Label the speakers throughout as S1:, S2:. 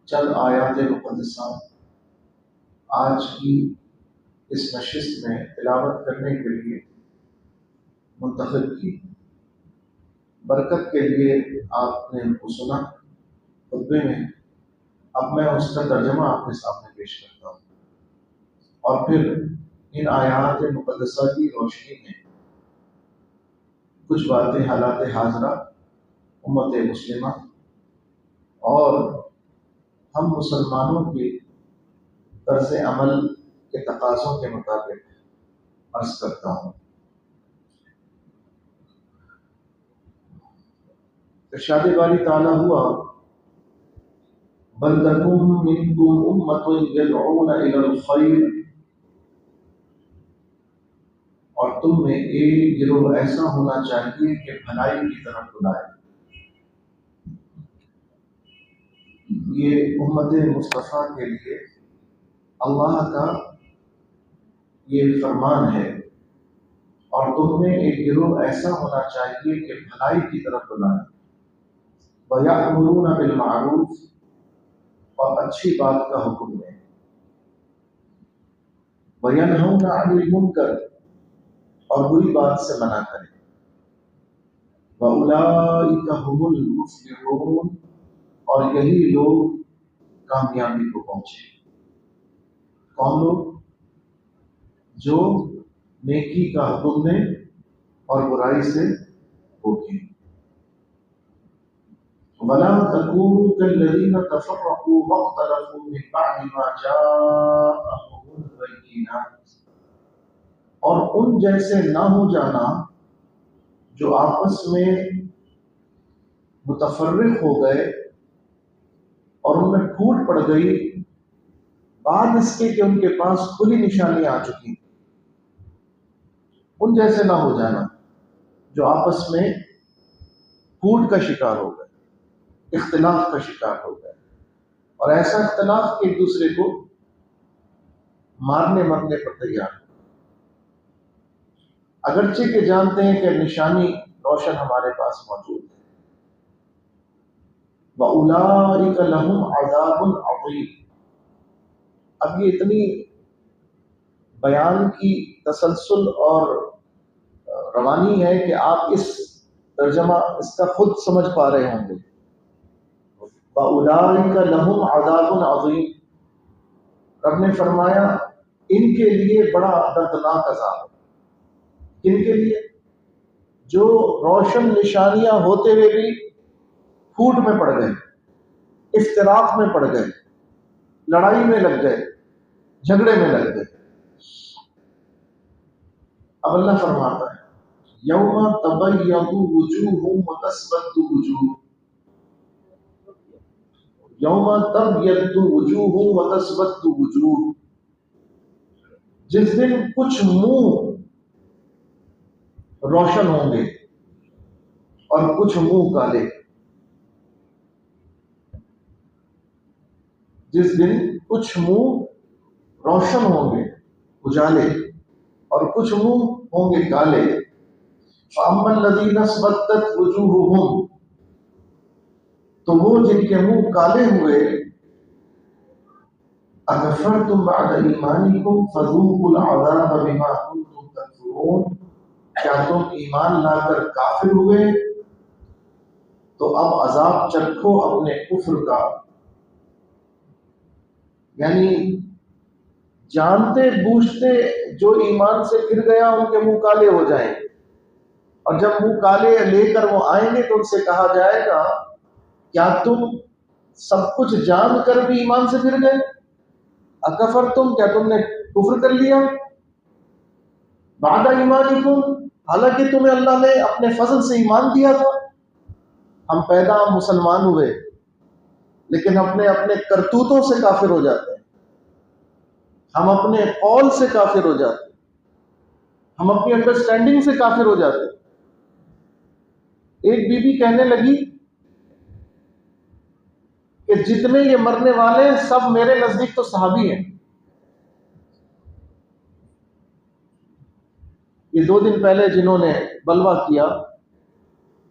S1: چند آیات مقدسہ آج کی اس نشست میں تلاوت کرنے کے لیے منتخب کی۔ برکت کے لیے آپ نے ان کو سنا خطبے میں، اب میں اس کا ترجمہ آپ کے سامنے پیش کرتا ہوں، اور پھر ان آیات مقدسہ کی روشنی میں کچھ باتیں حالات حاضرہ امت مسلمہ اور ہم مسلمانوں کے طرز عمل کے تقاضوں کے مطابق عرض کرتا ہوں۔ ارشاد باری تعالیٰ ہوا بل تکن منکم امۃ یدعون الی الخیر، اور تم میں ایک گروہ ایسا ہونا چاہیے کہ بھلائی کی طرف بلائے۔ یہ امت مصطفیٰ کے لیے اللہ کا یہ فرمان ہے، اور تم میں ایک گروہ ایسا ہونا چاہیے کہ بھلائی کی طرف بلائے، وَيَأْمُرُونَ بِالْمَعْرُوفِ، اور اچھی بات کا حکم دیں، وَيَنْهَوْنَ عَنِ الْمُنْكَرِ، اور بری بات سے منع کریں، وَأُولَئِكَ هُمُ الْمُفْلِحُونَ، اور یہی لوگ کامیابی کو پہنچے۔ کون لوگ؟ جو نیکی کا حکم دیں اور برائی سے روکیں۔ وَلَا تَكُونُوا كَالَّذِينَ تَفَرَّقُوا وَاخْتَلَفُوا مِنْ بَعْدِ مَا جَاءَهُمُ الْبَيِّنَاتُ، اور ان جیسے نہ ہو جانا جو آپس میں متفرق ہو گئے اور ان میں پھوٹ پڑ گئی بعد اس کے کہ ان کے پاس کھلی نشانی آ چکی۔ ان جیسے نہ ہو جانا جو آپس میں پھوٹ کا شکار ہو گئے، اختلاف کا شکار ہو گئے، اور ایسا اختلاف کہ ایک دوسرے کو مارنے مرنے پر تیار ہو، اگرچہ کہ جانتے ہیں کہ نشانی روشن ہمارے پاس موجود ہے۔ وَأُولَئِكَ لَهُمْ عَذَابٌ عَظِيمٌ۔ اب یہ اتنی بیان کی تسلسل اور روانی ہے کہ آپ اس ترجمہ اس کا خود سمجھ پا رہے ہوں گے۔ وَأُولَئِكَ لَهُمْ عَذَابٌ عَظِيمٌ، رب نے فرمایا ان کے لیے بڑا دردناک عذاب ہے۔ کن کے لیے؟ جو روشن نشانیاں ہوتے ہوئے بھی پھوٹ میں پڑ گئے، اختلاف میں پڑ گئے، لڑائی میں لگ گئے، جھگڑے میں لگ گئے۔ اب اللہ فرماتا ہے یوم تبیض وجوہ وتسود وجوہ، یوم تبیض وجوہ وتسود وجوہ، جس دن کچھ منہ روشن ہوں گے اور کچھ منہ کالے، جس دن کچھ منہ روشن ہوں گے اجالے اور کچھ منہ ہوں گے کالے۔ فَأَمَّا الَّذِينَ اسْوَدَّتْ وُجُوهُهُمْ، تو وہ جن کے منہ کالے ہوئے، أَكَفَرْتُمْ بَعْدَ إِيمَانِكُمْ فَذُوقُوا الْعَذَابَ بِمَا كُنتُمْ تَكْفُرُونَ، کیا تم ایمان لا کر کافر ہوئے تو اب عذاب چکھو اپنے کفر کا۔ یعنی جانتے بوجھتے جو ایمان سے پھر گیا ان کے منہ کالے ہو جائیں گے، اور جب منہ کالے لے کر وہ آئیں گے تو ان سے کہا جائے گا کیا تم سب کچھ جان کر بھی ایمان سے پھر گئے؟ اکفرتم، کیا تم نے کفر کر لیا؟ بعد ایمانکم، حالانکہ تمہیں اللہ نے اپنے فضل سے ایمان دیا تھا۔ ہم پیدا مسلمان ہوئے لیکن اپنے کرتوتوں سے کافر ہو جاتے ہیں، ہم اپنے قول سے کافر ہو جاتے ہیں، ہم اپنی انڈرسٹینڈنگ سے کافر ہو جاتے ہیں۔ ایک بی بی کہنے لگی کہ جتنے یہ مرنے والے ہیں سب میرے نزدیک تو صحابی ہیں۔ یہ 2 دن پہلے جنہوں نے بلوہ کیا،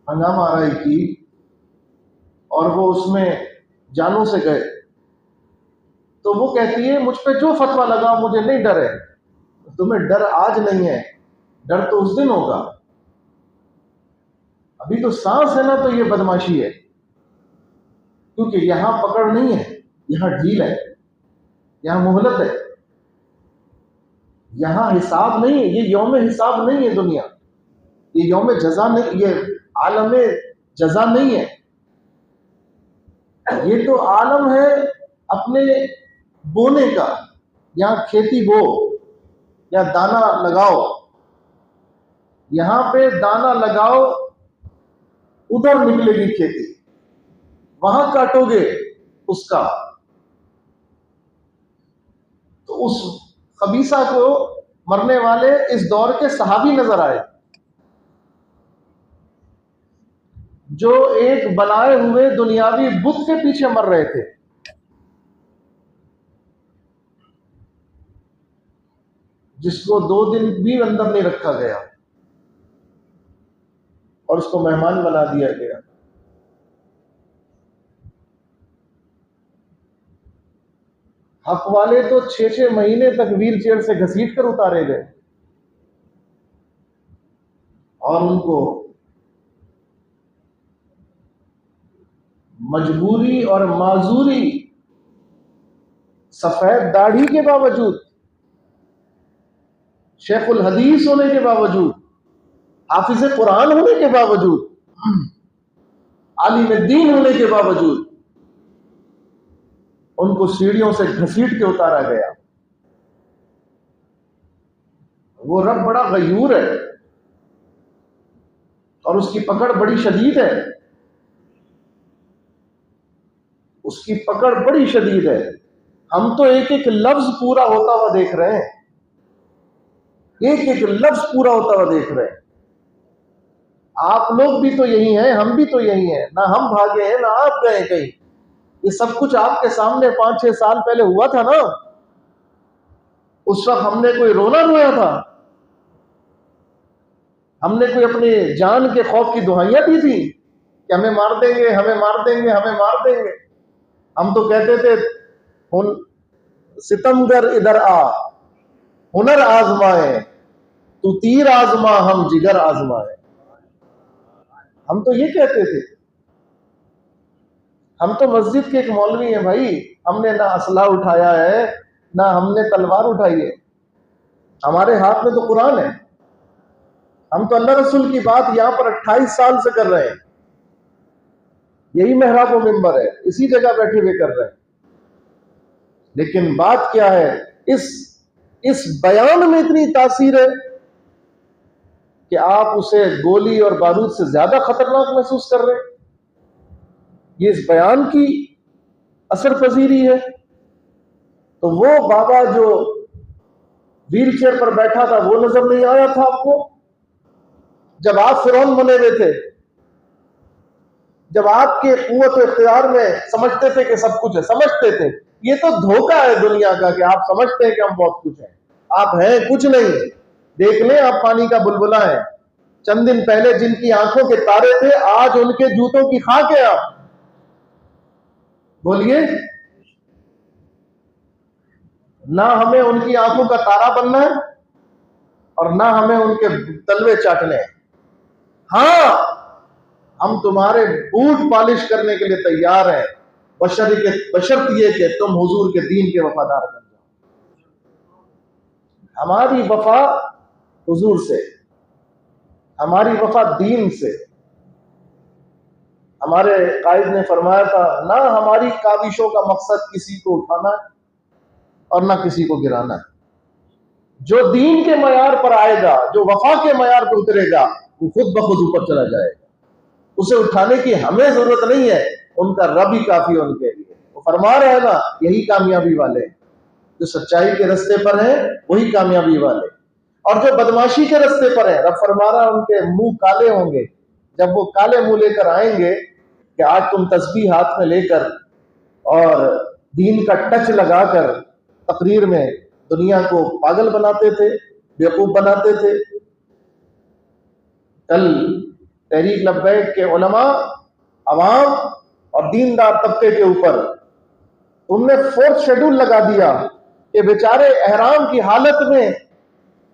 S1: ہنگامہ آرائی کی، اور وہ اس میں جانوں سے گئے، تو وہ کہتی ہے مجھ پہ جو فتویٰ لگا مجھے نہیں ڈر ہے. تمہیں ڈر آج نہیں ہے، ڈر تو اس دن ہوگا. ابھی تو سانس ہے نا تو یہ بدماشی ہے، کیونکہ یہاں پکڑ نہیں ہے، یہاں ڈھیل ہے، یہاں مہلت ہے، یہاں حساب نہیں ہے. یہ یوم حساب نہیں ہے دنیا، یہ یوم جزا نہیں، یہ عالم جزا نہیں ہے. یہ تو عالم ہے اپنے بونے کا. یہاں کھیتی بو یا دانا لگاؤ، یہاں پہ دانا لگاؤ ادھر نکلے گی کھیتی، وہاں کاٹو گے اس کا. تو اس خبیثہ کو مرنے والے اس دور کے صحابی نظر آئے، جو ایک بنائے ہوئے دنیاوی بت کے پیچھے مر رہے تھے. جس کو 2 دن بھی اندر نہیں رکھا گیا اور اس کو مہمان بنا دیا گیا. حق والے تو 6 مہینے تک ویل چیئر سے گھسیٹ کر اتارے گئے اور ان کو مجبوری اور معذوری، سفید داڑھی کے باوجود، شیخ الحدیث ہونے کے باوجود، حافظ قرآن ہونے کے باوجود، عالم دین ہونے کے باوجود ان کو سیڑھیوں سے گھسیٹ کے اتارا گیا. وہ رب بڑا غیور ہے اور اس کی پکڑ بڑی شدید ہے، اس کی پکڑ بڑی شدید ہے. ہم تو ایک ایک لفظ پورا ہوتا ہوا دیکھ رہے ہیں، ایک ایک لفظ پورا ہوتا ہوا دیکھ رہے ہیں. آپ لوگ بھی تو یہی ہیں، ہم بھی تو یہی ہیں، نہ ہم بھاگے ہیں نہ آپ گئے کہیں. یہ سب کچھ آپ کے سامنے 5-6 سال پہلے ہوا تھا نا. اس وقت ہم نے کوئی رونا رویا تھا؟ ہم نے کوئی اپنی جان کے خوف کی دہائیاں دی تھی کہ ہمیں مار دیں گے، ہمیں مار دیں گے، ہمیں مار دیں گے؟ ہم تو کہتے تھے ستمگر ادھر آ، ہنر آزمائے، تو تیر آزما ہم جگر آزمائے. ہم تو یہ کہتے تھے. ہم تو مسجد کے ایک مولوی ہیں بھائی، ہم نے نہ اسلحہ اٹھایا ہے نہ ہم نے تلوار اٹھائی ہے. ہمارے ہاتھ میں تو قرآن ہے. ہم تو اللہ رسول کی بات یہاں پر 28 سال سے کر رہے ہیں، یہی محراب و منبر ہے، اسی جگہ بیٹھے ہوئے کر رہے ہیں. لیکن بات کیا ہے، اس بیان میں اتنی تاثیر ہے کہ آپ اسے گولی اور بارود سے زیادہ خطرناک محسوس کر رہے ہیں. یہ اس بیان کی اثر پذیری ہے. تو وہ بابا جو ویل چیئر پر بیٹھا تھا وہ نظر نہیں آیا تھا آپ کو جب آپ فرعون بنے ہوئے تھے، جب آپ کے قوت و اختیار میں سمجھتے تھے کہ سب کچھ ہے؟ سمجھتے تھے. یہ تو دھوکہ ہے دنیا کا کہ آپ سمجھتے ہیں کہ ہم بہت کچھ ہیں. آپ ہیں کچھ نہیں. دیکھ لیں آپ پانی کا بلبلہ ہیں. چند دن پہلے جن کی آنکھوں کے تارے تھے آج ان کے جوتوں کی خاک ہے. آپ بولیے. نہ ہمیں ان کی آنکھوں کا تارا بننا ہے اور نہ ہمیں ان کے تلوے چاٹنے ہیں. ہاں ہم تمہارے بوٹ پالش کرنے کے لیے تیار ہیں، بشرط یہ کہ تم حضور کے دین کے وفادار بن جاؤ. ہماری وفا حضور سے، ہماری وفا دین سے. ہمارے قائد نے فرمایا تھا نہ ہماری کاوشوں کا مقصد کسی کو اٹھانا ہے اور نہ کسی کو گرانا ہے. جو دین کے معیار پر آئے گا، جو وفا کے معیار پر اترے گا، وہ خود بخود اوپر چلا جائے گا. اسے اٹھانے کی ہمیں ضرورت نہیں ہے، ان کا رب ہی کافی ہے ان کے لیے. وہ فرما رہے ہیں نا، یہی کامیابی والے جو سچائی کے رستے پر ہیں وہی کامیابی والے، اور جو بدماشی کے رستے پر ہیں رب فرما رہا ہے ان کے منہ کالے ہوں گے. جب وہ کالے منہ لے کر آئیں گے کہ آج تم تسبیح ہاتھ میں لے کر اور دین کا ٹچ لگا کر تقریر میں دنیا کو پاگل بناتے تھے، بیوقوف بناتے تھے. کل تحریک لبیک کے علماء، عوام اور دیندار طبقے کے اوپر تم نے 4th شیڈول لگا دیا کہ بیچارے احرام کی حالت میں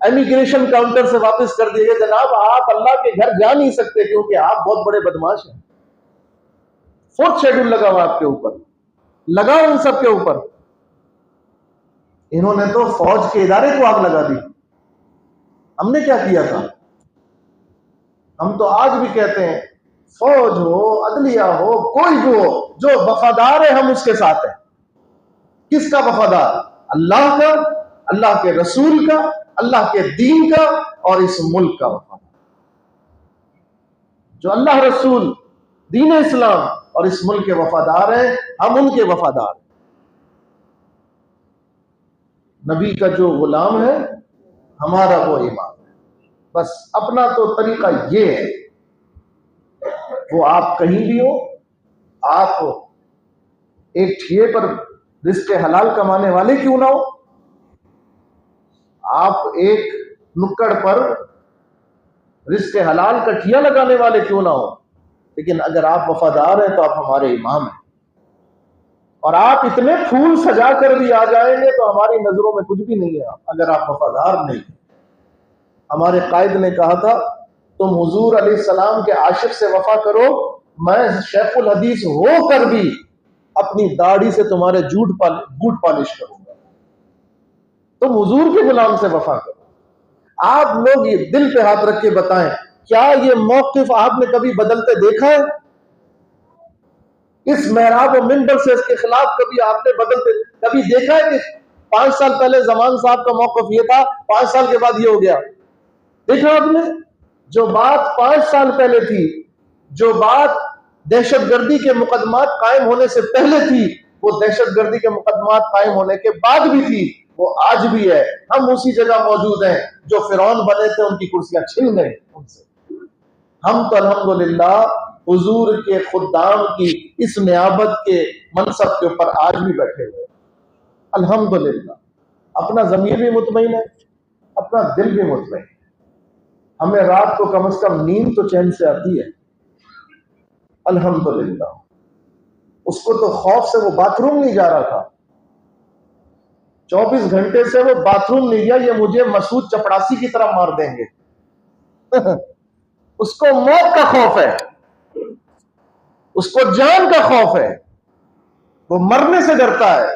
S1: امیگریشن کاؤنٹر سے واپس کر دیے گئے، جناب آپ اللہ کے گھر جا نہیں سکتے کیونکہ آپ بہت بڑے بدماش ہیں۔ 4th شیڈول لگا ہوا آپ کے اوپر، لگا ان سب کے اوپر۔ انہوں نے تو فوج کے ادارے کو آگ لگا دی، ہم نے کیا کیا تھا؟ ہم تو آج بھی کہتے ہیں فوج ہو، عدلیہ ہو، کوئی بھی ہو، جو وفادار ہے ہم اس کے ساتھ ہیں۔ کس کا وفادار؟ اللہ کا، اللہ کے رسول کا، اللہ کے دین کا اور اس ملک کا وفادار۔ جو اللہ رسول، دین اسلام اور اس ملک کے وفادار ہیں، ہم ان کے وفادار ہیں۔ نبی کا جو غلام ہے ہمارا وہ امام ہے۔ بس اپنا تو طریقہ یہ ہے، وہ آپ کہیں بھی ہو، آپ ایک ٹھیے پر رزق حلال کمانے والے کیوں نہ ہو، آپ ایک نکڑ پر رزق حلال کا ٹھیا لگانے والے کیوں نہ ہو، لیکن اگر آپ وفادار ہیں تو آپ ہمارے امام ہیں۔ اور آپ اتنے پھول سجا کر بھی آ جائیں گے تو ہماری نظروں میں کچھ بھی نہیں ہے اگر آپ وفادار نہیں ہیں۔ ہمارے قائد نے کہا تھا تم حضور علیہ السلام کے عاشق سے وفا کرو، میں شیخ الحدیث ہو کر بھی اپنی داڑھی سے تمہارے بوٹ پالش کروں گا۔ تم حضور کے غلام سے وفا کرو۔ آپ لوگ یہ دل پہ ہاتھ رکھ کے بتائیں، کیا یہ موقف آپ نے کبھی بدلتے دیکھا ہے؟ اس محراب و منبر سے اس کے خلاف کبھی آپ نے بدلتے کبھی دیکھا ہے کہ 5 سال پہلے زمان صاحب کا موقف یہ تھا، 5 سال کے بعد یہ ہو گیا؟ دیکھا آپ نے؟ جو بات 5 سال پہلے تھی، جو بات دہشت گردی کے مقدمات قائم ہونے سے پہلے تھی، وہ دہشت گردی کے مقدمات قائم ہونے کے بعد بھی تھی، وہ آج بھی ہے۔ ہم اسی جگہ موجود ہیں جو فرعون بنے تھے، ان کی کرسیاں چھن گئی ان سے۔ ہم تو الحمدللہ حضور کے خدام کی اس نیابت کے منصب کے اوپر آج بھی بیٹھے ہوئے الحمدللہ۔ اپنا ضمیر بھی مطمئن ہے، اپنا دل بھی مطمئن ہے۔ ہمیں رات کو کم از کم نیند تو چین سے آتی ہے الحمدللہ۔ اس کو تو خوف سے وہ باتھ روم نہیں جا رہا تھا، 24 گھنٹے سے وہ باتھ روم نہیں گیا، یہ مجھے مسعود چپڑاسی کی طرح مار دیں گے۔ اس کو موت کا خوف ہے، اس کو جان کا خوف ہے، وہ مرنے سے ڈرتا ہے۔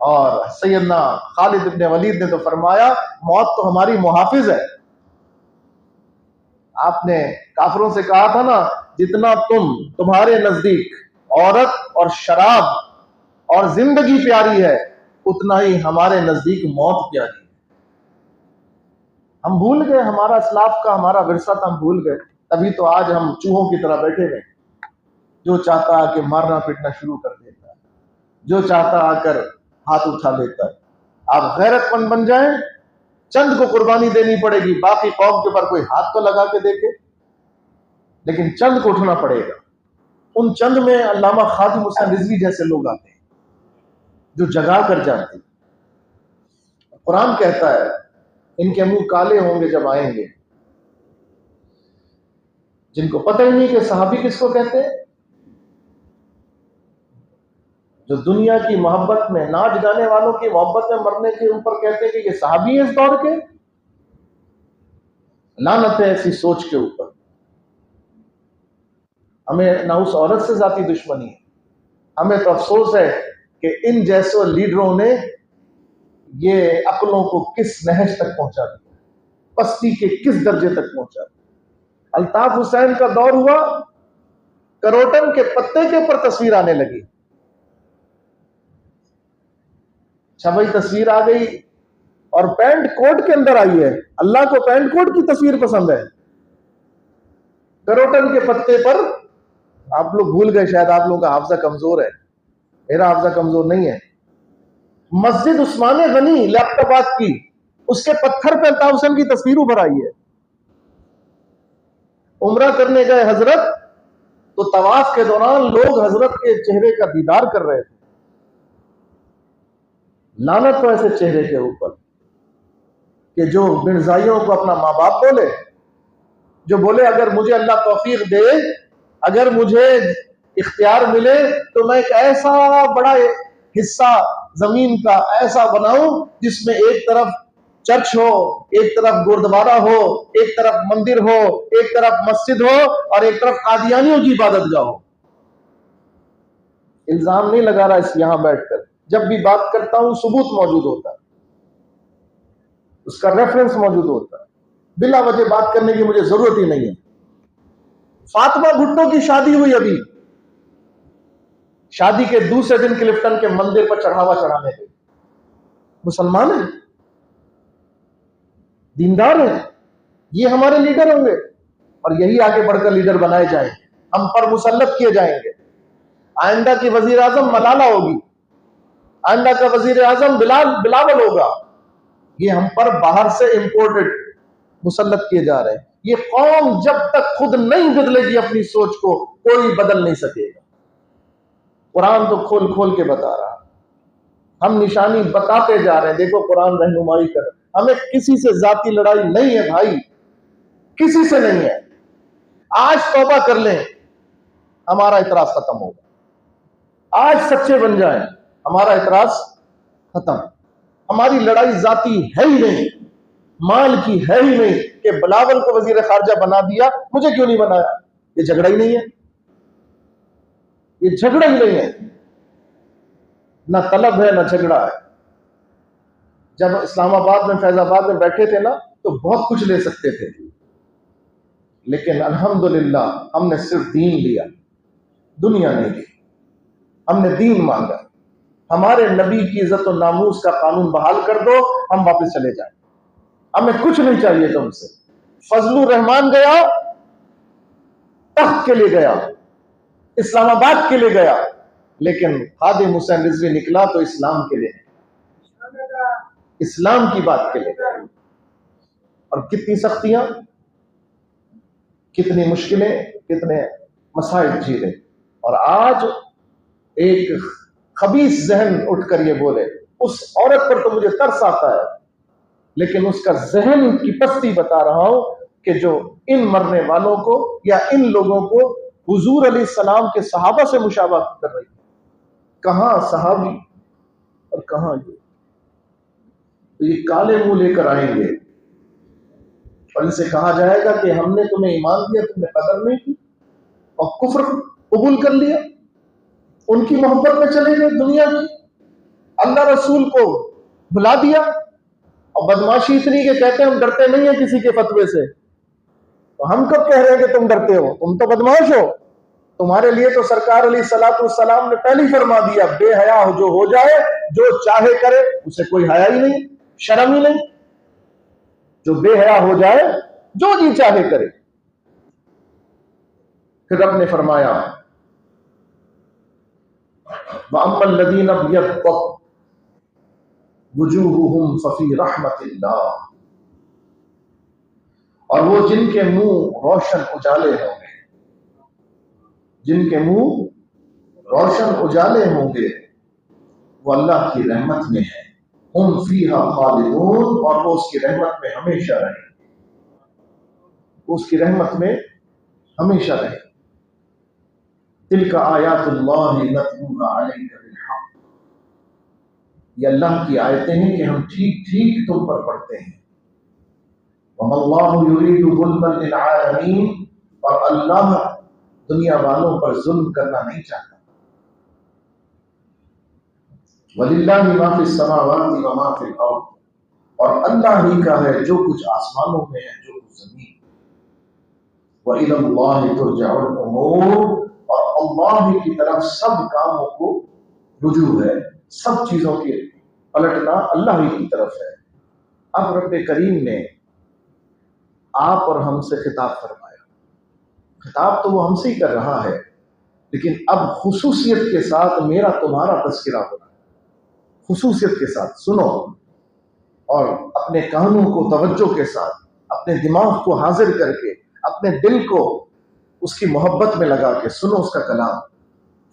S1: اور سیدنا خالد بن ولید نے تو فرمایا موت تو ہماری محافظ ہے۔ آپ نے کافروں سے کہا تھا نا، جتنا تمہارے نزدیک عورت اور شراب اور زندگی پیاری ہے، اتنا ہی ہمارے نزدیک موت پیاری ہے۔ ہم بھول گئے ہمارا اسلاف کا، ہمارا ورثہ تھا، ہم بھول گئے، تبھی تو آج ہم چوہوں کی طرح بیٹھے ہوئے، جو چاہتا ہے کہ مارنا پیٹنا شروع کر دیتا ہے، جو چاہتا آ کر ہاتھ اٹھا لیتا ہے۔ آپ غیرت مند بن جائیں، چند کو قربانی دینی پڑے گی، باقی قوم کے پر کوئی ہاتھ تو لگا کے دیکھے، لیکن چند کو اٹھنا پڑے گا۔ ان چند میں علامہ خادم حسین رضوی جیسے لوگ آتے ہیں جو جگا کر جاتے ہیں۔ قرآن کہتا ہے ان کے منہ کالے ہوں گے جب آئیں گے، جن کو پتہ ہی نہیں کہ صحابی کس کو کہتے ہیں، جو دنیا کی محبت میں، ناچ گانے والوں کی محبت میں مرنے کے اوپر کہتے ہیں کہ یہ صحابی ہیں اس دور کے۔ لعنت ہے ایسی سوچ کے اوپر۔ ہمیں نہ اس عورت سے ذاتی دشمنی ہے، ہمیں تو افسوس ہے کہ ان جیسے لیڈروں نے یہ عقلوں کو کس نہج تک پہنچا دیا، پستی کے کس درجے تک پہنچا دیا۔ الطاف حسین کا دور ہوا، کروٹن کے پتے کے اوپر تصویر آنے لگی، چھبئی تصویر آ گئی اور پینٹ کوٹ کے اندر آئی ہے۔ اللہ کو پینٹ کوٹ کی تصویر پسند ہے، کروٹن کے پتے پر۔ آپ لوگ بھول گئے، شاید آپ لوگوں کا حافظہ کمزور ہے، میرا حافظہ کمزور نہیں ہے۔ مسجد عثمان غنی لیاقت آباد کی، اس کے پتھر پہ الطاف حسین کی تصویر ابھر آئی ہے۔ عمرہ کرنے گئے حضرت تو طواف کے دوران لوگ حضرت کے چہرے کا دیدار کر رہے تھے۔ لعنت تو ایسے چہرے کے اوپر کہ جو مرزائیوں کو اپنا ماں باپ بولے، جو بولے اگر مجھے اللہ توفیق دے، اگر مجھے اختیار ملے تو میں ایک ایسا بڑا حصہ زمین کا ایسا بناؤں جس میں ایک طرف چرچ ہو، ایک طرف گردوارہ ہو، ایک طرف مندر ہو، ایک طرف مسجد ہو، اور ایک طرف قادیانیوں کی عبادت گاہ ہو۔ الزام نہیں لگا رہا اس یہاں بیٹھ کر، جب بھی بات کرتا ہوں ثبوت موجود ہوتا ہے، اس کا ریفرنس موجود ہوتا ہے، بلا وجہ بات کرنے کی مجھے ضرورت ہی نہیں ہے۔ فاطمہ بھٹو کی شادی ہوئی، ابھی شادی کے دوسرے دن کلفٹن کے مندر پر چڑھاوا چڑھانے گئے۔ مسلمان ہیں، دیندار ہیں، یہ ہمارے لیڈر ہوں گے، اور یہی آگے بڑھ کر لیڈر بنائے جائیں گے، ہم پر مسلط کیے جائیں گے۔ آئندہ کی وزیر اعظم ملالہ ہوگی، آئندہ کا وزیر اعظم بلاول ہوگا، یہ ہم پر باہر سے امپورٹڈ مسلط کیے جا رہے ہیں۔ یہ قوم جب تک خود نہیں بدلے گی اپنی سوچ کو، کوئی بدل نہیں سکے گا۔ قرآن تو کھول کھول کے بتا رہا، ہم نشانی بتاتے جا رہے ہیں، دیکھو قرآن رہنمائی کر۔ ہمیں کسی سے ذاتی لڑائی نہیں ہے بھائی، کسی سے نہیں ہے۔ آج توبہ کر لیں، ہمارا اعتراض ختم ہوگا۔ آج سچے بن جائیں، ہمارا اعتراض ختم۔ ہماری لڑائی ذاتی ہے ہی نہیں، مال کی ہے ہی نہیں کہ بلاول کو وزیر خارجہ بنا دیا، مجھے کیوں نہیں بنایا۔ یہ جھگڑا ہی نہیں ہے، یہ جھگڑا ہی نہیں ہے، نہ طلب ہے نہ جھگڑا ہے۔ جب اسلام آباد میں، فیض آباد میں بیٹھے تھے نا، تو بہت کچھ لے سکتے تھے، لیکن الحمدللہ ہم نے صرف دین لیا، دنیا نہیں لی۔ ہم نے دین مانگا، ہمارے نبی کی عزت و ناموس کا قانون بحال کر دو، ہم واپس چلے جائیں، ہمیں کچھ نہیں چاہیے تم سے۔ فضل الرحمان گیا، تخت کے لیے گیا، اسلام آباد کے لیے گیا، لیکن خادم حسین رضوی نکلا تو اسلام کے لیے، اسلام کی بات کے لیے گیا۔ اور کتنی سختیاں، کتنی مشکلیں، کتنے مسائل جھیلے، اور آج ایک خبیث ذہن اٹھ کر یہ بولے۔ اس عورت پر تو مجھے ترس آتا ہے، لیکن اس کا ذہن کی پستی بتا رہا ہوں کہ جو ان مرنے والوں کو یا ان لوگوں کو حضور علیہ السلام کے صحابہ سے مشابہ کر رہی ہے۔ کہاں صحابی اور کہاں یہ؟ تو یہ کالے منہ لے کر آئیں گے، اور ان سے کہا جائے گا کہ ہم نے تمہیں ایمان دیا، تم نے قدر نہیں کی اور کفر قبول کر لیا، ان کی محبت میں چلے گئے، دنیا کی اللہ رسول کو بھلا دیا، اور بدماشی اتنی کہ کہتے ہیں ہم ڈرتے نہیں ہیں کسی کے فتوے سے۔ تو ہم کب کہہ رہے ہیں کہ تم ڈرتے ہو؟ تم تو بدماش ہو۔ تمہارے لیے تو سرکار علیہ الصلوۃ والسلام نے پہلے ہی فرما دیا، بے حیا جو ہو جائے، جو چاہے کرے، اسے کوئی حیا ہی نہیں، شرم ہی نہیں۔ جو بے حیا ہو جائے، جو جی چاہے کرے۔ پھر رب نے فرمایا وَأَمَّا الَّذِينَ ابْيَضَّتْ وُجُوهُهُمْ فَفِي رَحْمَةِ اللَّهِ، اور وہ جن کے منہ روشن اجالے ہوں گے، جن کے منہ روشن اجالے ہوں گے، وہ اللہ کی رحمت میں ہے۔ ہم فیہا خالدون، اور وہ اس کی رحمت میں ہمیشہ رہیں، اس کی رحمت میں ہمیشہ رہیں۔ تلک آیات اللہ نتلوہا علیک بالحق، یہ اللہ کی آیتیں ہیں کہ ہم ٹھیک ٹھیک تم پر پڑھتے ہیں۔ وَمَا اللَّهُ يُرِيدُ ظُلْمًا لِلْعَالَمِينَ، اور اللہ دنیا والوں پر ظلم کرنا نہیں چاہتا۔ وَلِلَّهِ مَا فِي السَّمَاوَاتِ وَمَا فِي الْأَرْضِ، اور اللہ ہی کا ہے جو کچھ آسمانوں میں ہے، جو کچھ زمین۔ وَإِلَى اللَّهِ تُرْجَعُ الْأُمُورُ، اور اللہ ہی کی طرف سب کاموں کو رجوع ہے، سب چیزوں کے پلٹنا اللہ ہی کی طرف ہے۔ اب رب کریم نے آپ اور ہم سے خطاب فرمایا، خطاب تو وہ ہم سے ہی کر رہا ہے، لیکن اب خصوصیت کے ساتھ میرا تمہارا تذکرہ ہو رہا ہے، خصوصیت کے ساتھ سنو، اور اپنے کانوں کو توجہ کے ساتھ، اپنے دماغ کو حاضر کر کے، اپنے دل کو اس کی محبت میں لگا کے سنو اس کا کلام۔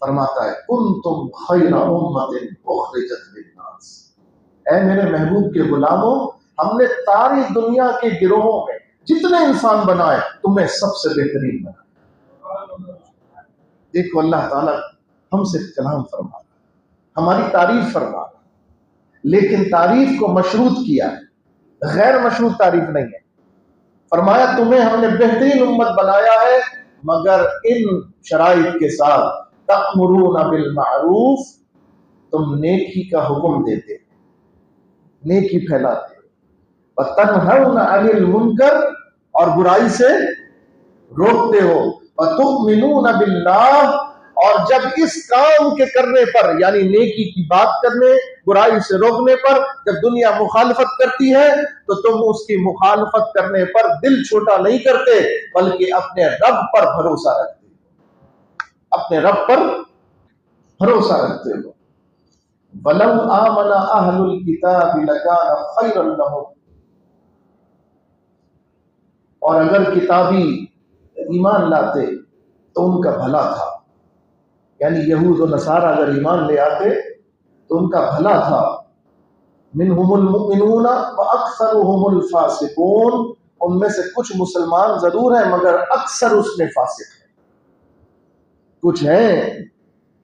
S1: فرماتا ہے کنتم خیر امۃ اخرجت للناس، اے میرے محبوب کے غلاموں، ہم نے ساری دنیا کے گروہوں میں جتنے انسان بنائے، تمہیں سب سے بہترین بنایا۔ دیکھو اللہ تعالیٰ ہم سے کلام فرما رہا، ہماری تعریف فرما رہا، لیکن تعریف کو مشروط کیا ہے، غیر مشروط تعریف نہیں ہے۔ فرمایا تمہیں ہم نے بہترین امت بنایا ہے مگر ان شرائط کے ساتھ، تأمرون بالمعروف، تم نیکی کا حکم دیتے، نیکی پھیلاتے، وتنہون عن المنکر، اور برائی سے روکتے ہو، وتؤمنون باللہ، اور جب اس کام کے کرنے پر یعنی نیکی کی بات کرنے، برائی سے روکنے پر جب دنیا مخالفت کرتی ہے تو تم اس کی مخالفت کرنے پر دل چھوٹا نہیں کرتے بلکہ اپنے رب پر بھروسہ رکھتے ہو، اپنے رب پر بھروسہ رکھتے ہو۔ وَلَوْ آمَنَ أَهْلُ الْكِتَابِ لَكَانَ خَيْرًا لَهُمْ، اور اگر کتابی ایمان لاتے تو ان کا بھلا تھا، یعنی یہود و نصارہ اگر ایمان لے آتے تو ان کا بھلا تھا۔ منہم المؤمنون واکثرهم الفاسقون، ان میں سے کچھ مسلمان ضرور ہیں مگر اکثر اس میں فاسق ہیں۔ کچھ ہیں،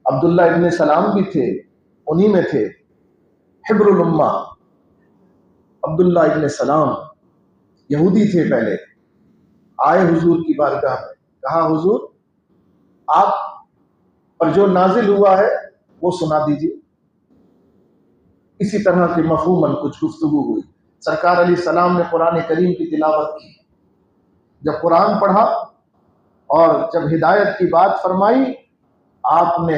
S1: عبداللہ ابن سلام بھی تھے، انہی میں تھے، حبر الامہ عبداللہ ابن سلام یہودی تھے، پہلے آئے حضور کی بارگاہ میں، کہا حضور آپ پر جو نازل ہوا ہے وہ سنا دیجیے۔ اسی طرح کے مفہوماً کچھ گفتگو ہوئی، سرکار علیہ السلام نے قرآن کریم کی تلاوت کی، جب قرآن پڑھا اور جب ہدایت کی بات فرمائی، آپ نے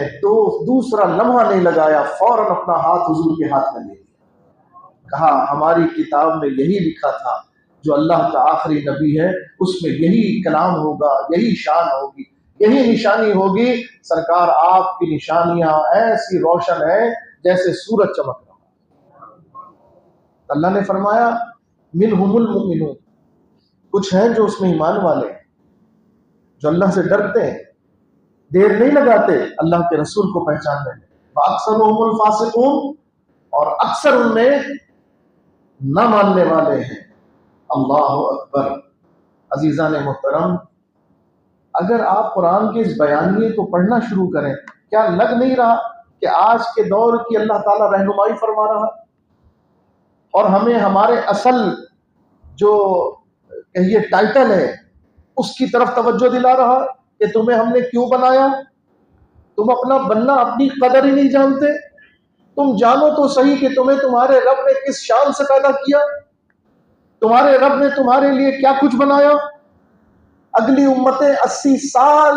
S1: دوسرا لمحہ نہیں لگایا، فوراً اپنا ہاتھ حضور کے ہاتھ میں لے لیا، کہا ہماری کتاب میں یہی لکھا تھا، جو اللہ کا آخری نبی ہے اس میں یہی کلام ہوگا، یہی شان ہوگی، یہی نشانی ہوگی۔ سرکار آپ کی نشانیاں ایسی روشن ہیں جیسے سورج چمک رہا۔ اللہ نے فرمایا منہم المؤمنون، کچھ ہیں جو اس میں ایمان والے ہیں، جو اللہ سے ڈرتے ہیں، دیر نہیں لگاتے اللہ کے رسول کو پہچاننے میں، واکثرهم الفاسقون، اور اکثر ان میں نہ ماننے والے ہیں۔ اللہ اکبر۔ عزیزان محترم، اگر آپ قرآن کے اس بیانیے کو پڑھنا شروع کریں، کیا لگ نہیں رہا کہ آج کے دور کی اللہ تعالیٰ رہنمائی فرما رہا اور ہمیں ہمارے اصل جو یہ ٹائٹل ہے اس کی طرف توجہ دلا رہا کہ تمہیں ہم نے کیوں بنایا؟ تم اپنا بننا، اپنی قدر ہی نہیں جانتے۔ تم جانو تو صحیح کہ تمہیں تمہارے رب نے کس شان سے پیدا کیا، تمہارے رب نے تمہارے لیے کیا کچھ بنایا۔ اگلی امتیں 80 سال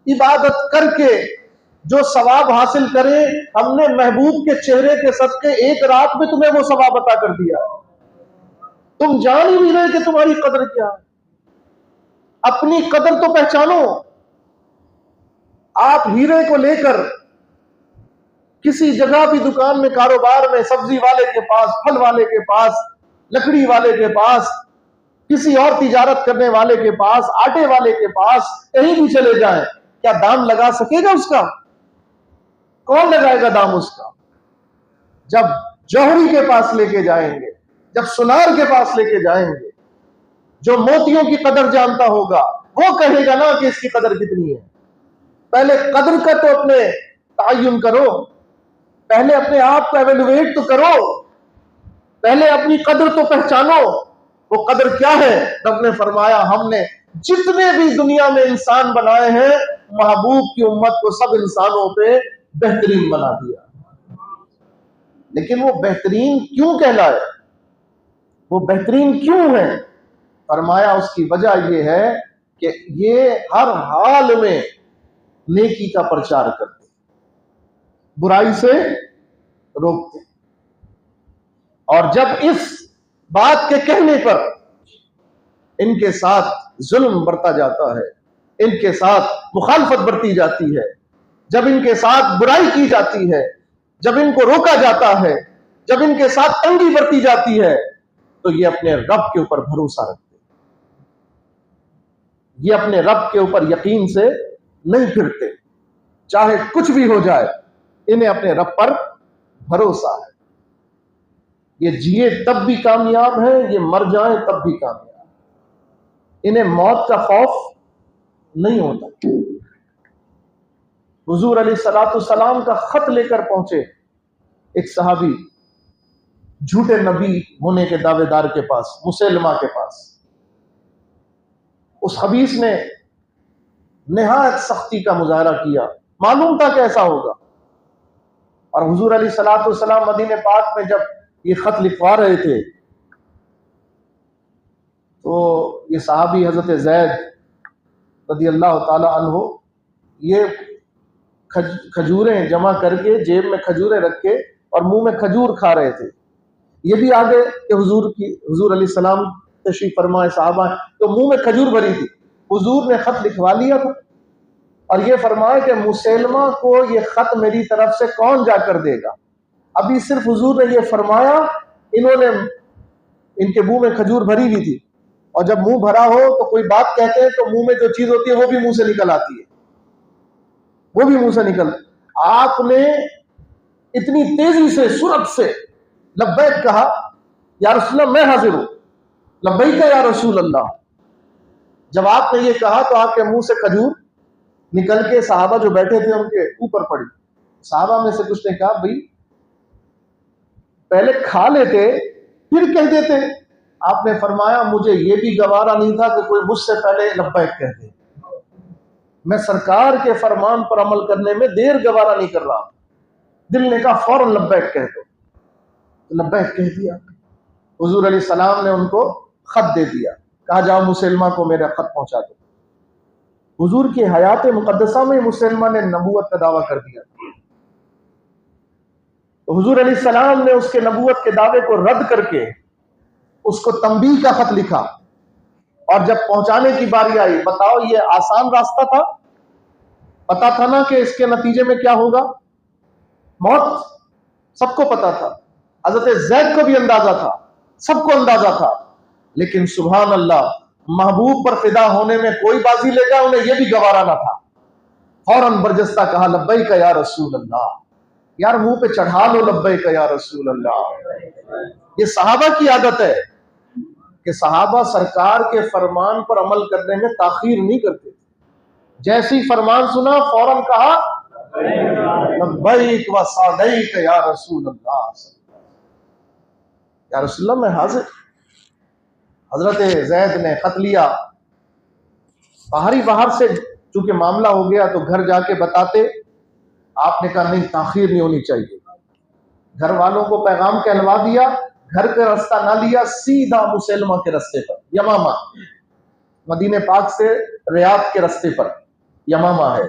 S1: عبادت کر کے جو ثواب حاصل کریں، ہم نے محبوب کے چہرے کے صدقے ایک رات میں تمہیں وہ ثواب عطا کر دیا۔ تم جان ہی نہیں رہے کہ تمہاری قدر کیا ہے۔ اپنی قدر تو پہچانو۔ آپ ہیرے کو لے کر کسی جگہ بھی دکان میں، کاروبار میں، سبزی والے کے پاس، پھل والے کے پاس، لکڑی والے کے پاس، کسی اور تجارت کرنے والے کے پاس، آٹے والے کے پاس، کہیں بھی چلے جائیں، کیا دام لگا سکے گا اس کا؟ کون لگائے گا دام اس کا؟ جب جوہری کے پاس لے کے جائیں گے، جب سونار کے پاس لے کے جائیں گے، جو موتیوں کی قدر جانتا ہوگا وہ کہے گا نا کہ اس کی قدر کتنی ہے۔ پہلے قدر کا تو اپنے تعین کرو، پہلے اپنے آپ کو ایویلویٹ تو کرو، پہلے اپنی قدر تو پہچانو۔ وہ قدر کیا ہے؟ رب نے فرمایا ہم نے جتنے بھی دنیا میں انسان بنائے ہیں، محبوب کی امت کو سب انسانوں پہ بہترین بنا دیا۔ لیکن وہ بہترین کیوں کہلائے؟ وہ بہترین کیوں ہے؟ فرمایا اس کی وجہ یہ ہے کہ یہ ہر حال میں نیکی کا پرچار کرتے، برائی سے روکتے، اور جب اس بات کے کہنے پر ان کے ساتھ ظلم برتا جاتا ہے، ان کے ساتھ مخالفت برتی جاتی ہے، جب ان کے ساتھ برائی کی جاتی ہے، جب ان کو روکا جاتا ہے، جب ان کے ساتھ تنگی برتی جاتی ہے، تو یہ اپنے رب کے اوپر بھروسہ رکھتے، یہ اپنے رب کے اوپر یقین سے نہیں پھرتے، چاہے کچھ بھی ہو جائے انہیں اپنے رب پر بھروسہ ہے۔ یہ جیے تب بھی کامیاب ہیں، یہ مر جائیں تب بھی کامیاب، انہیں موت کا خوف نہیں ہوتا۔ حضور علیہ الصلوۃ والسلام کا خط لے کر پہنچے ایک صحابی جھوٹے نبی ہونے کے دعوے دار کے پاس، مسلمہ کے پاس. اس خبیث نے نہایت سختی کا مظاہرہ کیا، معلوم تھا کہ ایسا ہوگا. اور حضور علیہ الصلوۃ والسلام مدینہ پاک میں جب یہ خط لکھوا رہے تھے تو یہ صحابی حضرت زید رضی اللہ تعالی عنہ یہ کھجوریں جمع کر کے جیب میں کھجوریں رکھ کے اور منہ میں کھجور کھا رہے تھے. یہ بھی آگے کہ حضور علیہ السلام تشریف فرمائے، صحابہ تو منہ میں کھجور بھری تھی. حضور نے خط لکھوا لیا تھا اور یہ فرمایا کہ مسلمہ کو یہ خط میری طرف سے کون جا کر دے گا. ابھی صرف حضور نے یہ فرمایا، انہوں نے ان کے منہ میں کھجور بھری ہوئی تھی، اور جب منہ بھرا ہو تو کوئی بات کہتے ہیں تو منہ میں جو چیز ہوتی ہے وہ بھی منہ سے نکل آتی ہے، وہ بھی منہ سے نکل. آپ نے اتنی تیزی سے سرعت سے لبیک کہا، یا رسول اللہ میں حاضر ہوں، لبیک یا رسول اللہ. جب آپ نے یہ کہا تو آپ کے منہ سے کھجور نکل کے صحابہ جو بیٹھے تھے ان کے اوپر پڑی. صحابہ میں سے کچھ نے کہا بھائی پہلے کھا لیتے پھر کہہ دیتے. آپ نے فرمایا مجھے یہ بھی گوارا نہیں تھا کہ کوئی مجھ سے پہلے لبیک کہہ دے. میں سرکار کے فرمان پر عمل کرنے میں دیر گوارا نہیں کر رہا. دل نے کہا فوراً لبیک کہہ دو، لبیک کہہ دیا. حضور علیہ السلام نے ان کو خط دے دیا، کہا جاؤ مسلمہ کو میرا خط پہنچا دو. حضور کی حیات مقدسہ میں مسلمہ نے نبوت کا دعویٰ کر دیا. تو حضور علیہ السلام نے اس کے نبوت کے دعوے کو رد کر کے اس کو تنبیہ کا خط لکھا. اور جب پہنچانے کی باری آئی، بتاؤ یہ آسان راستہ تھا؟ پتا تھا نا کہ اس کے نتیجے میں کیا ہوگا؟ موت. سب کو پتا تھا، حضرت زید کو بھی اندازہ تھا، سب کو اندازہ تھا. لیکن سبحان اللہ، محبوب پر فدا ہونے میں کوئی بازی لے جائے انہیں یہ بھی گوارا نہ تھا. فوراً برجستہ کہا لبیک یا رسول اللہ. یار منہ پہ چڑھا لو لبیک یا رسول اللہ. یہ صحابہ کی عادت ہے کہ صحابہ سرکار کے فرمان پر عمل کرنے میں تاخیر نہیں کرتے. جیسے ہی فرمان سنا فوراً کہا لبیک و سعدیک یا رسول اللہ. یا رسول اللہ میں حاضر. حضرت زید نے خط لیا، باہر سے چونکہ معاملہ ہو گیا تو گھر جا کے بتاتے. آپ نے کہا نہیں، تاخیر نہیں ہونی چاہیے. گھر والوں کو پیغام کہلوا دیا، گھر کا راستہ نہ لیا، سیدھا مسلمہ کے راستے پر، یمامہ، مدینہ پاک سے ریاض کے راستے پر یمامہ ہے.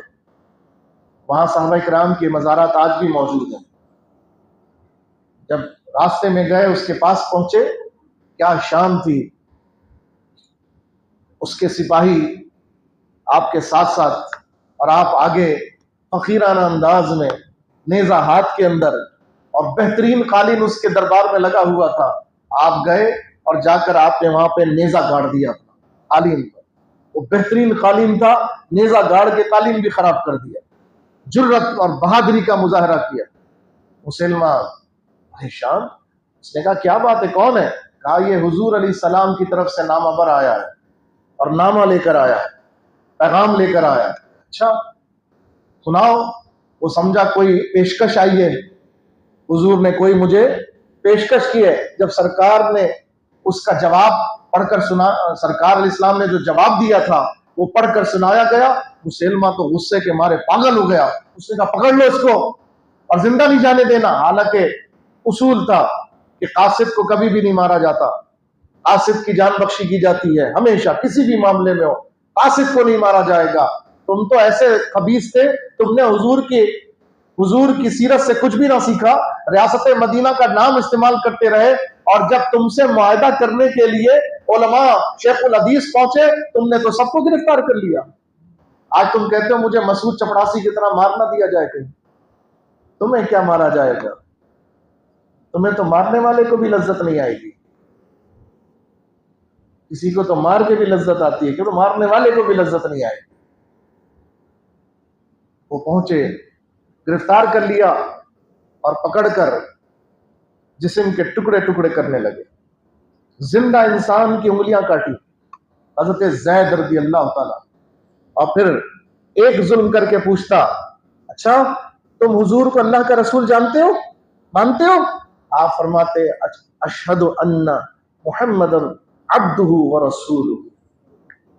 S1: وہاں صحابہ کرام کے مزارات آج بھی موجود ہیں. جب راستے میں گئے اس کے پاس پہنچے، کیا شان تھی. اس کے سپاہی آپ کے ساتھ ساتھ اور آپ آگے فقیرانہ انداز میں نیزہ ہاتھ کے اندر، اور بہترین قالین اس کے دربار میں لگا ہوا تھا. آپ گئے اور جا کر آپ نے وہاں پہ نیزہ گاڑ دیا قالین پر. وہ بہترین قالین تھا، نیزہ گاڑ کے قالین بھی خراب کر دیا. جرت اور بہادری کا مظاہرہ کیا. مسلمہ پریشان. اس نے کہا کیا بات ہے، کون ہے؟ کہا یہ حضور علیہ السلام کی طرف سے نامہ بر آیا ہے اور نامہ لے کر آیا ہے، پیغام لے کر آیا ہے. اچھا سناؤ. وہ سمجھا کوئی پیشکش آئی ہے. حضور نے کوئی مجھے پیشکش کی ہے. جب سرکار نے اس کا جواب پڑھ کر سنا، سرکار علیہ السلام نے جو جواب دیا تھا وہ پڑھ کر سنایا گیا. مسلمہ تو غصے کے مارے پاگل ہو گیا. اس نے کہا پکڑ لو اس کو اور زندہ نہیں جانے دینا. حالانکہ اصول تھا کہ قاصد کو کبھی بھی نہیں مارا جاتا، قاصد کی جان بخشی کی جاتی ہے ہمیشہ، کسی بھی معاملے میں ہو. قاصد کو نہیں مارا جائے گا. تم تو ایسے خبیث تھے، تم نے حضور کی سیرت سے کچھ بھی نہ سیکھا، ریاست مدینہ کا نام استعمال کرتے رہے. اور جب تم سے معاہدہ کرنے کے لیے علماء شیخ الحدیث پہنچے، تم نے تو سب کو گرفتار کر لیا. آج تم کہتے ہو مجھے مسعود چپڑاسی کی طرح مار نہ دیا جائے. کہیں تمہیں کیا مارا جائے گا؟ تمہیں تو مارنے والے کو بھی لذت نہیں آئے گی. کسی کو تو مار کے بھی لذت آتی ہے، کیونکہ مارنے والے کو بھی لذت نہیں آئے گی. وہ پہنچے، گرفتار کر لیا اور پکڑ کر جسم کے ٹکڑے ٹکڑے کرنے لگے. زندہ انسان کی انگلیاں کاٹی حضرت زید رضی اللہ تعالی. اور پھر ایک ظلم کر کے پوچھتا اچھا تم حضور کو اللہ کا رسول جانتے ہو، مانتے ہو؟ آپ فرماتے اشہد ان محمد عبدہ و رسولہ،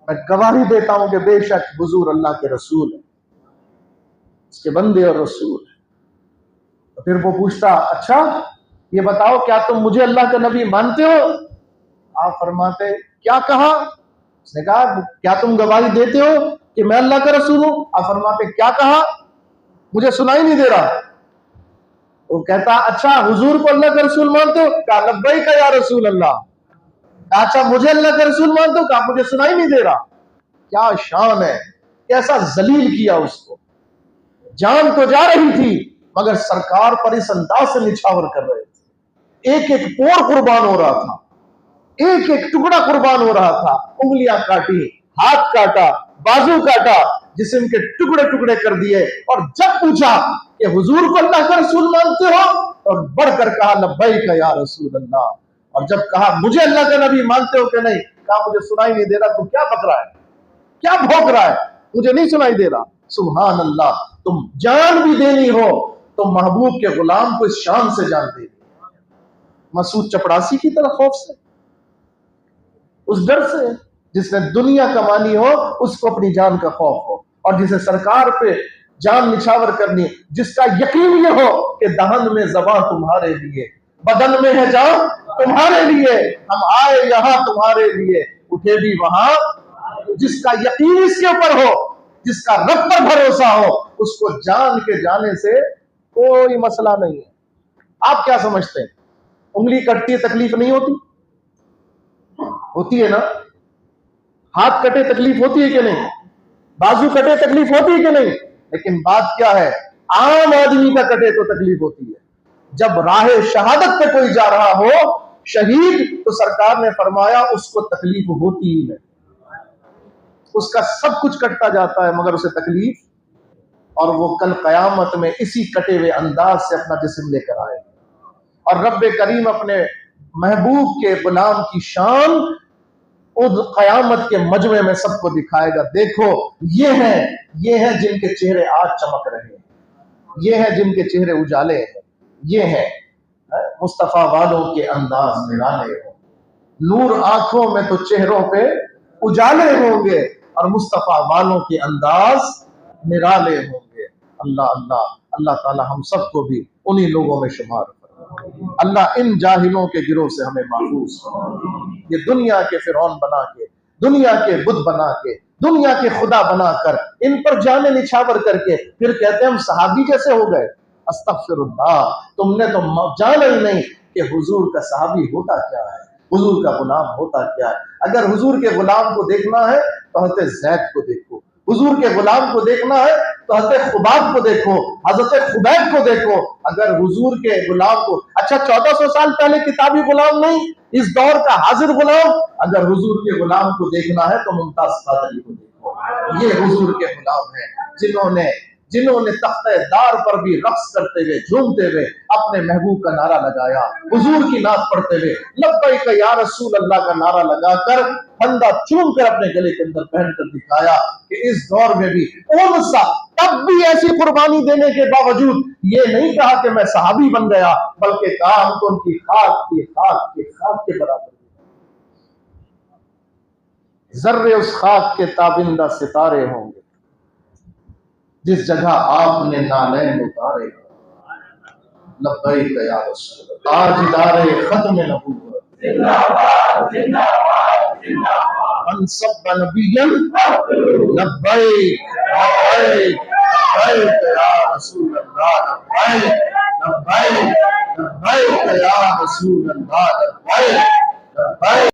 S1: میں گواہی دیتا ہوں کہ بے شک حضور اللہ کے رسول ہیں، اس کے بندے اور رسول ہیں۔ تو پھر وہ پوچھتا اچھا یہ بتاؤ کیا تم مجھے اللہ کا نبی مانتے ہو؟ آپ فرماتے کیا کہا؟ اس نے کہا کیا تم گواہی دیتے ہو کہ میں اللہ کا رسول ہوں؟ آپ فرماتے کیا کہا؟ مجھے سنائی نہیں دے رہا۔ وہ کہتا اچھا حضور کو اللہ کا رسول مانتے ہو؟ کہا لبیک یا رسول اللہ۔ کہا اچھا مجھے اللہ کا رسول مانتے ہو؟ کہا مجھے سنائی نہیں دے رہا۔ کیا شان ہے، کیسا ذلیل کیا اس کو، جان تو جا رہی تھی مگر سرکار پر اس انداز سے نچھاور کر رہے تھے، ایک ایک پور قربان ہو رہا تھا، ایک ایک ٹکڑا قربان ہو رہا تھا، انگلیاں کاٹی، ہاتھ کاٹا، بازو کاٹا، جسم کے ٹکڑے ٹکڑے کر دیے، اور جب پوچھا کہ حضور کو اللہ کا رسول مانتے ہو، اور بڑھ کر کہا لبیک یا رسول اللہ، اور جب کہا مجھے اللہ کا نبی مانتے ہو کہ نہیں، کہا مجھے سنائی نہیں دے رہا، تو کیا بک رہا ہے، کیا بھوک رہا ہے، مجھے نہیں سنائی دے رہا۔ سبحان اللہ، تم جان بھی دینی ہو تو محبوب کے غلام کو اس شان سے جان دے، مسعود چپڑاسی کی طرح خوف سے، اس ڈر سے، جس نے دنیا کمانی ہو اس کو اپنی جان کا خوف ہو، اور جسے سرکار پہ جان نچھاور کرنی، جس کا یقین یہ ہو کہ دہن میں زباں تمہارے لیے، بدن میں ہے جان تمہارے لیے، ہم آئے یہاں تمہارے لیے، اٹھے بھی وہاں، جس کا یقین اس کے اوپر ہو، جس کا رب پر بھروسہ ہو، اس کو جان کے جانے سے کوئی مسئلہ نہیں ہے۔ آپ کیا سمجھتے ہیں انگلی کٹتی ہے تکلیف نہیں ہوتی؟ ہوتی ہے نا؟ ہاتھ کٹے تکلیف ہوتی ہے کہ نہیں؟ بازو کٹے تکلیف ہوتی ہے کہ نہیں؟ لیکن بات کیا ہے، عام آدمی کا کٹے تو تکلیف ہوتی ہے۔ جب راہ شہادت پہ کوئی جا رہا ہو شہید، تو سرکار نے فرمایا اس کو تکلیف ہوتی ہی ہے، اس کا سب کچھ کٹتا جاتا ہے مگر اسے تکلیف، اور وہ کل قیامت میں اسی کٹے ہوئے انداز سے اپنا جسم لے کر آئے، اور رب کریم اپنے محبوب کے غلام کی شان اس قیامت کے مجمع میں سب کو دکھائے گا۔ دیکھو یہ ہیں جن کے چہرے آج چمک رہے ہیں، یہ ہیں جن کے چہرے اجالے ہیں، یہ ہیں مصطفیٰ والوں کے انداز نرالے ہوں، نور آنکھوں میں تو چہروں پہ اجالے ہوں گے، اور مصطفیٰ والوں کے انداز نرالے ہوں گے۔ اللہ اللہ اللہ تعالی ہم سب کو بھی انہی لوگوں میں شمار کرے، اللہ ان جاہلوں کے گروہ سے ہمیں محفوظ کرے، یہ دنیا کے فرعون بنا کے، دنیا کے بت بنا کے، دنیا کے خدا بنا کر، ان پر جانے نچھاور کر کے پھر کہتے ہیں ہم صحابی جیسے ہو گئے۔ استغفر اللہ، تم نے تو جانا ہی نہیں کہ حضور کا صحابی ہوتا کیا ہے، حضور کا غلام ہوتا کیا ہے۔ اگر حضور کے غلام کو دیکھنا ہے تو حضرت زید کو دیکھو، حضور کے غلام کو دیکھنا ہے تو حضرت خباب کو دیکھو، حضرت خبیب کو دیکھو۔ اگر حضور کے غلام کو، اچھا 1400 سال پہلے کتابی غلام نہیں، اس دور کا حاضر غلام، اگر حضور کے غلام کو دیکھنا ہے تو ممتاز قادری کو دیکھو۔ یہ حضور کے غلام ہیں جنہوں نے تختہ دار پر بھی رقص کرتے ہوئے، جھومتے ہوئے اپنے محبوب کا نعرہ لگایا، حضور کی نعت پڑھتے ہوئے لبیک یا رسول اللہ کا نعرہ لگا کر پھندا چوم کر اپنے گلے کے اندر پہن کر دکھایا کہ اس دور میں بھی کون سا، تب بھی ایسی قربانی دینے کے باوجود یہ نہیں کہا کہ میں صحابی بن گیا، بلکہ کہا ہم تو ان کی خاک کے برابر، ذرے اس خاک کے تابندہ ستارے ہوں گے جس جگہ آپ نے نالین اتارے۔ لبیک یا رسول اللہ، تاجدار ختم نبوت، من سب نبیا لبیک لبیک لبیک یا رسول اللہ، لبیک لبیک لبیک یا رسول اللہ، لبیک لبیک